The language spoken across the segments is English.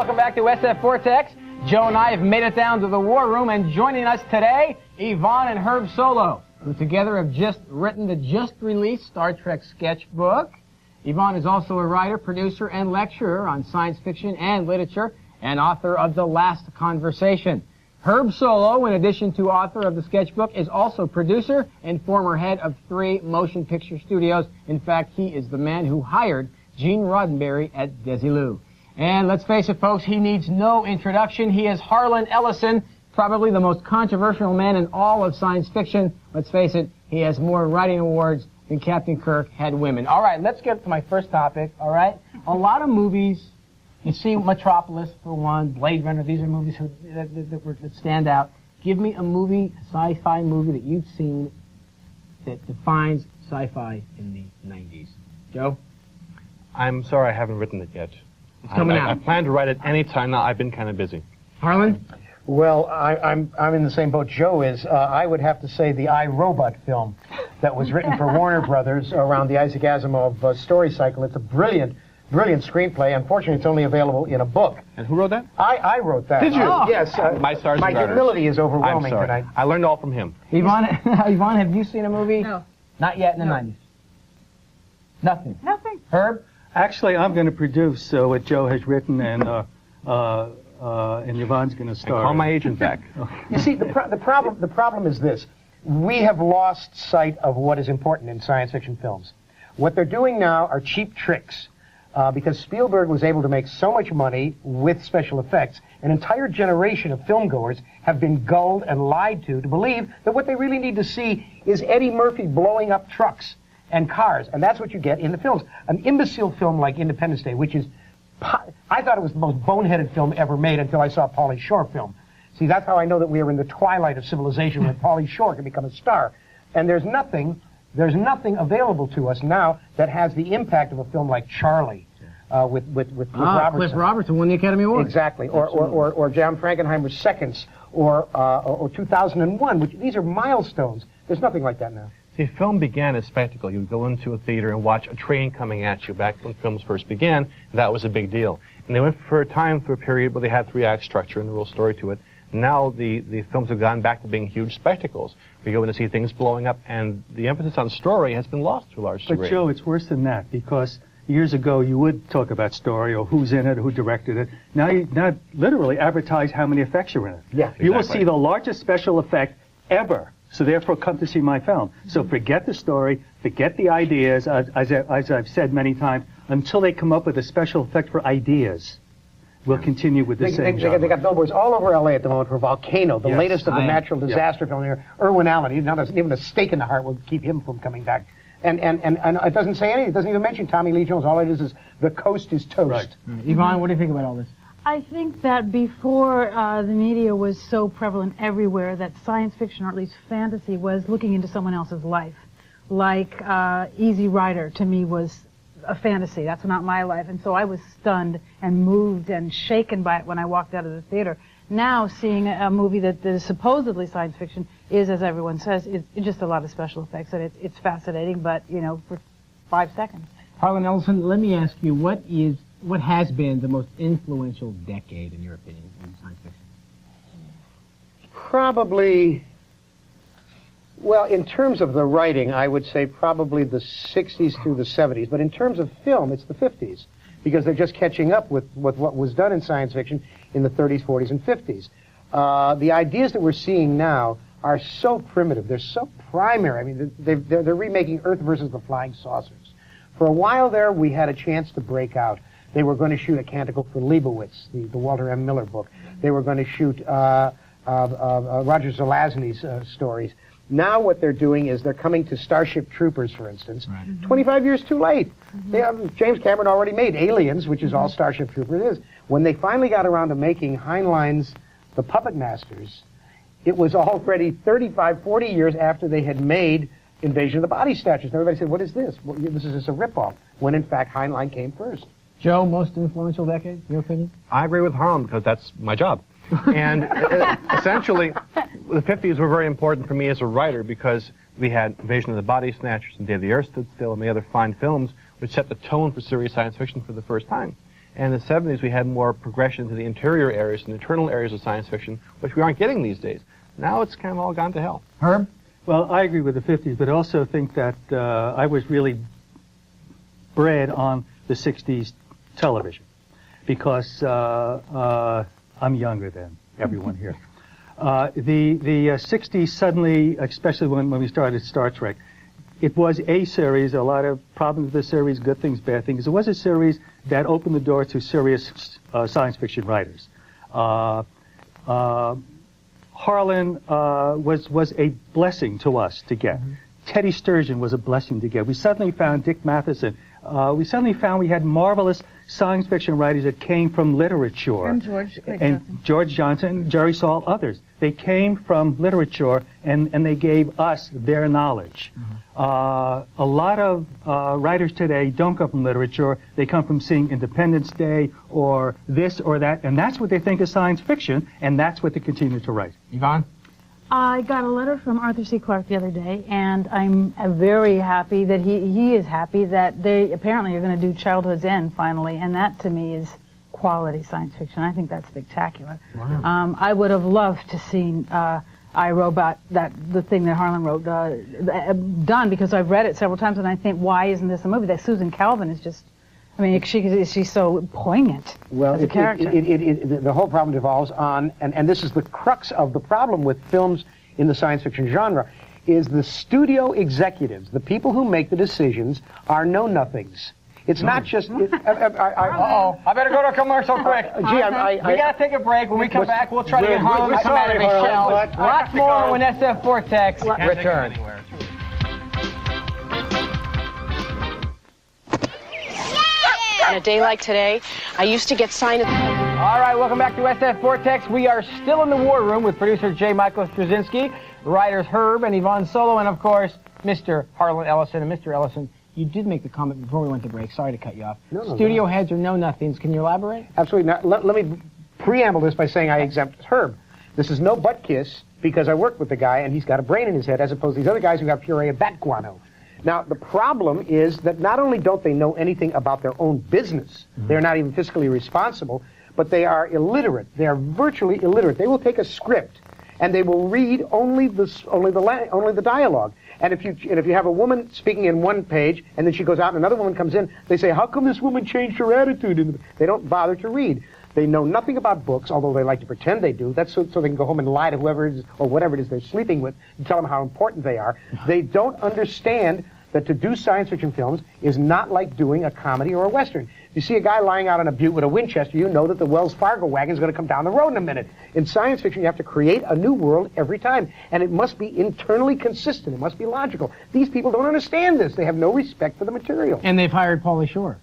welcome back to SF Vortex. Joe and I have made it down to the war room, and joining us today, Yvonne and Herb Solo, who together have just written the just-released Star Trek sketchbook. Yvonne is also a writer, producer, and lecturer on science fiction and literature, and author of The Last Conversation. Herb Solo, in addition to author of the sketchbook, is also producer and former head of 3 motion picture studios. In fact, he is the man who hired Gene Roddenberry at Desilu. And let's face it, folks, he needs no introduction. He is Harlan Ellison, probably the most controversial man in all of science fiction. Let's face it, he has more writing awards than Captain Kirk had women. All right, let's get to my first topic, all right? A lot of movies, you see Metropolis, for one, Blade Runner, these are movies that stand out. Give me a movie, a sci-fi movie that you've seen that defines sci-fi in the 90s. Joe? I'm sorry I haven't written it yet. It's coming out. I plan to write it any time now. I've been kind of busy. Harlan? Well, I'm in the same boat Joe is. I would have to say the I, Robot film that was written for Warner Brothers around the Isaac Asimov story cycle. It's a brilliant screenplay. Unfortunately, it's only available in a book. And who wrote that? I wrote that. Did you? Oh. Yes. My stars and my daughters. humility is overwhelming I'm sorry. tonight. I learned all from him. Yvonne, Yvonne, have you seen a movie? No. Not yet in the 90s? Nothing? Nothing. Herb? Actually, I'm going to produce what Joe has written, and Yvonne's going to star. Call my agent back. You see, the problem is this. We have lost sight of what is important in science fiction films. What they're doing now are cheap tricks. Because Spielberg was able to make so much money with special effects, an entire generation of filmgoers have been gulled and lied to believe that what they really need to see is Eddie Murphy blowing up trucks and cars, and that's what you get in the films. An imbecile film like Independence Day, which is, I thought it was the most boneheaded film ever made until I saw Pauly Shore film. See, that's how I know that we are in the twilight of civilization when Pauly Shore can become a star. And there's nothing available to us now that has the impact of a film like Charlie, with Robertson. Cliff Robertson won the Academy Award. Exactly, or John Frankenheimer's Seconds, or 2001, which these are milestones. There's nothing like that now. See, film began as spectacle. You would go into a theater and watch a train coming at you. Back when films first began, that was a big deal. And they went for a period where they had 3-act structure and a real story to it. Now the films have gone back to being huge spectacles. We go in to see things blowing up, and the emphasis on story has been lost to a large degree. But Joe, it's worse than that, because years ago you would talk about story or who's in it, or who directed it. Now you literally advertise how many effects are in it. Yeah, You will exactly. see the largest special effect ever. So therefore, come to see my film. So forget the story, forget the ideas, as I've said many times, until they come up with a special effect for ideas. We'll continue with the same genre. They got billboards all over L.A. at the moment for Volcano, the Yes. latest of the natural disaster film here. Irwin Allen, even a stake in the heart will keep him from coming back. And it doesn't say anything. It doesn't even mention Tommy Lee Jones. All it is the coast is toast. Right. Yvonne, what do you think about all this? I think that before the media was so prevalent everywhere, that science fiction, or at least fantasy, was looking into someone else's life. Like Easy Rider, to me, was a fantasy. That's not my life. And so I was stunned and moved and shaken by it when I walked out of the theater. Now, seeing a movie that is supposedly science fiction is, as everyone says, it's just a lot of special effects, and it's fascinating, but, you know, for 5 seconds. Harlan Ellison, let me ask you, what has been the most influential decade, in your opinion, in science fiction? Probably, well, in terms of the writing, I would say probably the 60s through the 70s. But in terms of film, it's the 50s, because they're just catching up with what was done in science fiction in the 30s, 40s, and 50s. The ideas that we're seeing now are so primitive. They're so primary. I mean, they're remaking Earth versus the Flying Saucers. For a while there, we had a chance to break out. They were going to shoot A Canticle for Leibowitz, the Walter M. Miller book. They were going to shoot Roger Zelazny's stories. Now what they're doing is they're coming to Starship Troopers, for instance, 25 years too late. James Cameron already made Aliens, which is all Starship Troopers is. When they finally got around to making Heinlein's The Puppet Masters, it was already 35, 40 years after they had made Invasion of the Body Snatchers. And everybody said, what is this? Well, this is just a ripoff, when in fact Heinlein came first. Joe, most influential decade, in your opinion? I agree with Harlan because that's my job. And essentially, the 50s were very important for me as a writer because we had Invasion of the Body Snatchers and Day the Earth Stood Still and many other fine films which set the tone for serious science fiction for the first time. And in the 70s, we had more progression to the interior areas and internal areas of science fiction, which we aren't getting these days. Now it's kind of all gone to hell. Herb? Well, I agree with the 50s, but I also think that I was really bred on the 60s television because I'm younger than everyone here. The 60s suddenly, especially when we started Star Trek, it was a series, a lot of problems with the series, good things, bad things. It was a series that opened the door to serious science fiction writers. Harlan was a blessing to us to get. Mm-hmm. Teddy Sturgeon was a blessing to get. We suddenly found Dick Matheson. We suddenly found we had marvelous science fiction writers that came from literature. And George Johnson, Jerry Saul, others. They came from literature and they gave us their knowledge. Mm-hmm. A lot of writers today don't come from literature. They come from seeing Independence Day or this or that, and that's what they think is science fiction, and that's what they continue to write. Yvonne? I got a letter from Arthur C. Clarke the other day, and I'm very happy that he is happy that they apparently are going to do Childhood's End finally, and that to me is quality science fiction. I think that's spectacular. Wow. I would have loved to seen iRobot, the thing that Harlan wrote, done, because I've read it several times, and I think, why isn't this a movie? That Susan Calvin is just, I mean, she's so poignant as a character. The whole problem devolves on, and this is the crux of the problem with films in the science fiction genre, is the studio executives, the people who make the decisions, are know-nothings. It's not just... Uh-oh. I better go to a commercial quick. We got to take a break. When we come back, we'll try to get Harlan to come out of his shell. Lots more when SF Vortex returns. On a day like today, I used to get signed... All right, welcome back to SF Vortex. We are still in the war room with producer J. Michael Straczynski, writers Herb and Yvonne Solo, and of course, Mr. Harlan Ellison. And Mr. Ellison, you did make the comment before we went to break. Sorry to cut you off. Studio heads are know-nothings. Can you elaborate? Absolutely not. Let me preamble this by saying I exempt Herb. This is no butt kiss because I worked with the guy and he's got a brain in his head as opposed to these other guys who have puree of bat guano. Now, the problem is that not only don't they know anything about their own business, they're not even fiscally responsible, but they are illiterate. They are virtually illiterate. They will take a script and they will read only the dialogue. And if you have a woman speaking in one page and then she goes out and another woman comes in, they say, how come this woman changed her attitude? They don't bother to read. They know nothing about books, although they like to pretend they do. That's so they can go home and lie to whoever it is or whatever it is they're sleeping with and tell them how important they are. They don't understand that to do science fiction films is not like doing a comedy or a Western. If you see a guy lying out on a butte with a Winchester, you know that the Wells Fargo wagon is going to come down the road in a minute. In science fiction, you have to create a new world every time, and it must be internally consistent. It must be logical. These people don't understand this. They have no respect for the material. And they've hired Pauly Shore.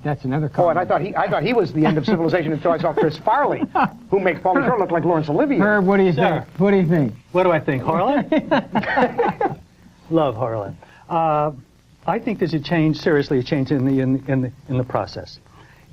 That's another comment. Oh, and I thought he was the end of civilization until I saw Chris Farley, who makes Pauly Shore look like Laurence Olivier. Herb, what do you think? What do you think? What do I think? Harlan? Love Harlan. I think there's seriously a change in the process.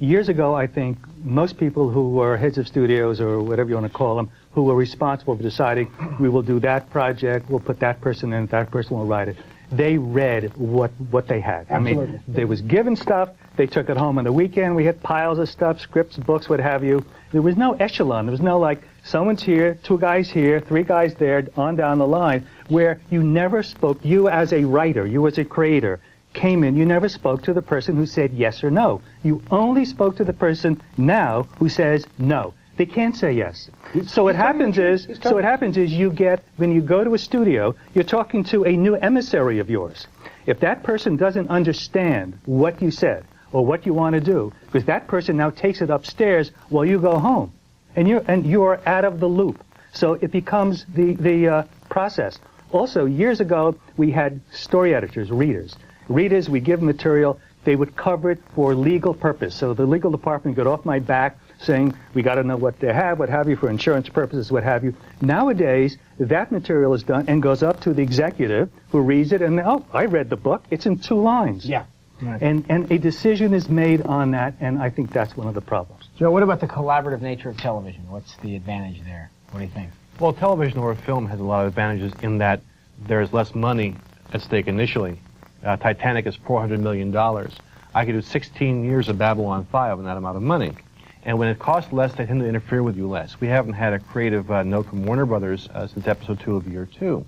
Years ago, I think most people who were heads of studios or whatever you want to call them, who were responsible for deciding we will do that project, we'll put that person in, that person will write it. They read what they had. Absolutely. I mean, they was given stuff. They took it home on the weekend. We had piles of stuff, scripts, books, what have you. There was no echelon. There was no like, someone's here, 2 guys here, 3 guys there, on down the line, where you never spoke, you as a writer, you as a creator, came in, you never spoke to the person who said yes or no. You only spoke to the person now who says no. They can't say yes. So what happens is you get, when you go to a studio, you're talking to a new emissary of yours. If that person doesn't understand what you said or what you want to do, because that person now takes it upstairs while you go home, and you're out of the loop. So it becomes the process. Also, years ago, we had story editors, readers. Readers, we give material, they would cover it for legal purpose. So the legal department got off my back saying, we got to know what they have, what have you, for insurance purposes, what have you. Nowadays, that material is done and goes up to the executive who reads it and, oh, I read the book, it's in 2 lines. Yeah. Right. And a decision is made on that, and I think that's one of the problems. Joe, what about the collaborative nature of television? What's the advantage there? What do you think? Well, television or film has a lot of advantages in that there's less money at stake initially. Titanic is $400 million. I could do 16 years of Babylon 5 on that amount of money. And when it costs less, they tend to interfere with you less. We haven't had a creative note from Warner Brothers since episode 2 of year 2.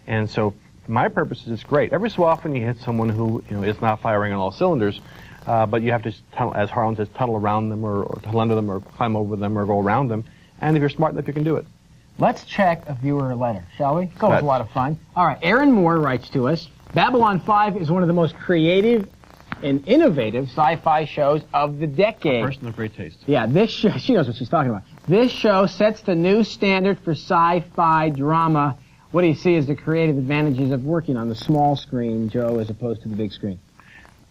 And so, for my purposes, it's great. Every so often you hit someone who is not firing on all cylinders, but you have to, as Harlan says, tunnel around them or tunnel under them or climb over them or go around them. And if you're smart enough, you can do it. Let's check a viewer letter, shall we? It's always a lot of fun. All right, Aaron Moore writes to us, Babylon 5 is one of the most creative and innovative sci-fi shows of the decade. Person of great taste. Yeah, this show, she knows what she's talking about. This show sets the new standard for sci-fi drama. What do you see as the creative advantages of working on the small screen, Joe, as opposed to the big screen?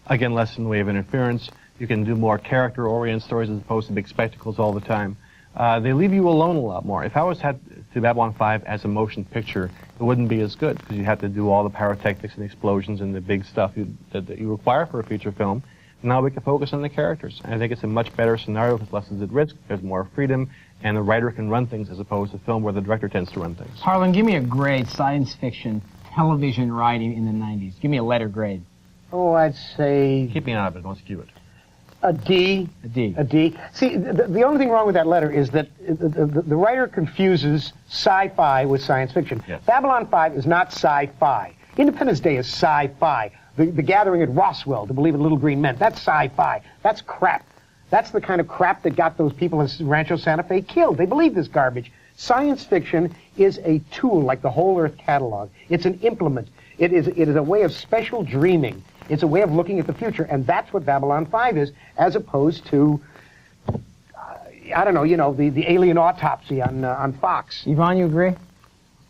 Again, less in the way of interference. You can do more character-oriented stories as opposed to big spectacles all the time. They leave you alone a lot more. If I was had to do Babylon 5 as a motion picture, it wouldn't be as good because you have to do all the pyrotechnics and explosions and the big stuff that you require for a feature film. Now we can focus on the characters. And I think it's a much better scenario with less at risk. There's more freedom, and the writer can run things as opposed to film where the director tends to run things. Harlan, give me a grade science fiction television writing in the 90s. Give me a letter grade. Oh, I'd say Keep me out of it. Don't skew it. a D. A D. A D. See, the only thing wrong with that letter is that the writer confuses sci-fi with science fiction. Yes. Babylon 5 is not sci-fi. Independence Day is sci-fi. The gathering at Roswell to believe in little green men, that's sci-fi. That's crap. That's the kind of crap that got those people in Rancho Santa Fe killed. They believe this garbage. Science fiction is a tool like the Whole Earth catalog. It's an implement. It is a way of special dreaming. It's a way of looking at the future, and that's what Babylon 5 is, as opposed to, I don't know, the alien autopsy on Fox. Yvonne, you agree?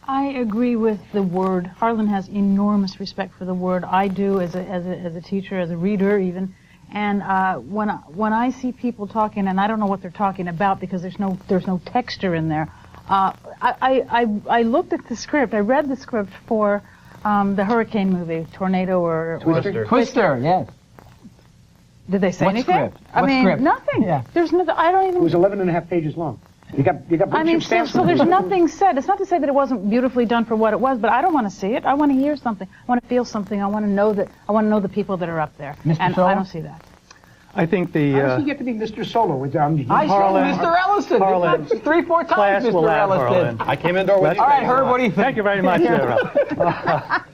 I agree with the word. Harlan has enormous respect for the word. I do as a teacher, as a reader even. And when I see people talking, and I don't know what they're talking about because there's no texture in there. I looked at the script. I read the script for the hurricane movie, Tornado or Twister, yes. Did they say What anything? script? I What mean, script? nothing. Yeah. There's no. I don't even. It was 11 and a half pages long. You got I mean, so there's nothing said. It's not to say that it wasn't beautifully done for what it was, but I don't want to see it. I want to hear something. I want to feel something. I want to know the people that are up there. Mr. And Solo? I don't see that. I think the How does he get to be Mr. Solo? I said Harlan- Mr. Ellison. Harlan. 3-4 class times, will Mr. have Ellison. Harlan. I came in door with All right, Herb, what do you think? Thank you very much, Sarah.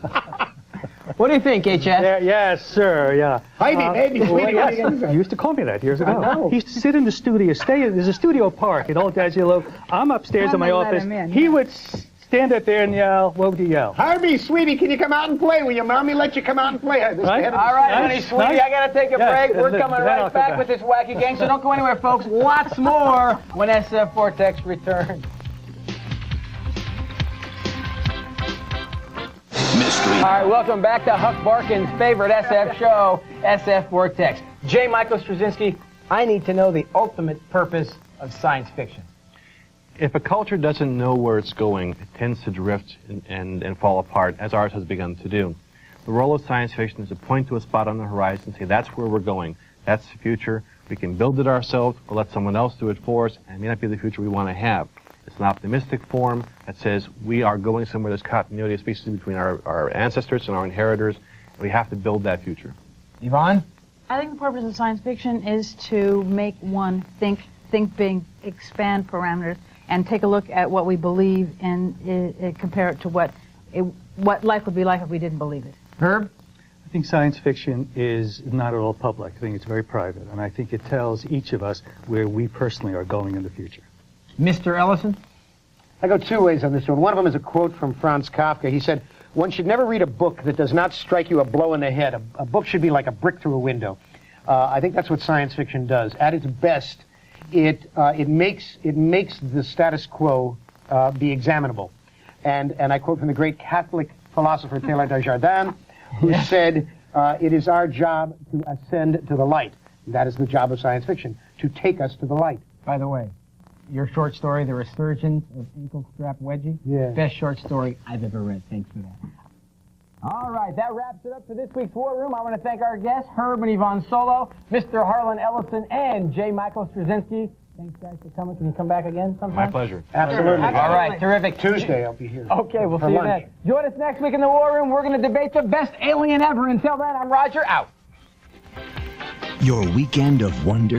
What do you think, HS? Yes, sir. Yeah. Maybe, sweetie. He used to call me that years ago. I know. He used to sit in the studio. There's a studio park at Old Gaziello. I'm upstairs in my Let office. him in, He yeah. would stand up there and yell. What would he yell? Harvey, sweetie, can you come out and play? Will your mommy let you come out and play? Right. All right, honey, Nice, sweetie, nice. I got to take a Yeah, break. We're that- coming that right I'll back come with this wacky gang, so don't go anywhere, folks. Lots more when SF Vortex returns. All right, welcome back to Huck Barkin's favorite SF show, SF Vortex. J. Michael Straczynski, I need to know the ultimate purpose of science fiction. If a culture doesn't know where it's going, it tends to drift and fall apart, as ours has begun to do. The role of science fiction is to point to a spot on the horizon and say, that's where we're going. That's the future. We can build it ourselves or let someone else do it for us, and it may not be the future we want to have. It's an optimistic form that says we are going somewhere. There's continuity of species between our ancestors and our inheritors, and we have to build that future. Yvonne? I think the purpose of science fiction is to make one think big, expand parameters, and take a look at what we believe and compare it to what life would be like if we didn't believe it. Herb? I think science fiction is not at all public. I think it's very private, and I think it tells each of us where we personally are going in the future. Mr. Ellison? I go two ways on this one. One of them is a quote from Franz Kafka. He said, one should never read a book that does not strike you a blow in the head. A book should be like a brick through a window. I think that's what science fiction does. At its best, it makes the status quo be examinable. And I quote from the great Catholic philosopher Taylor Desjardins, who said, it is our job to ascend to the light. That is the job of science fiction, to take us to the light. By the way, your short story, The Resurgence of Ankle Strap Wedgie, Yeah. best short story I've ever read. Thanks for that. All right, that wraps it up for this week's War Room. I want to thank our guests, Herb and Yvonne Solo, Mr. Harlan Ellison, and J. Michael Straczynski. Thanks, guys, for coming. Can you come back again sometime? My pleasure. Absolutely. All right, terrific. Tuesday I'll be here. Okay, we'll For see you lunch. next. Join us next week in the War Room. We're going to debate the best alien ever. Until then, I'm Roger, out. Your weekend of wonder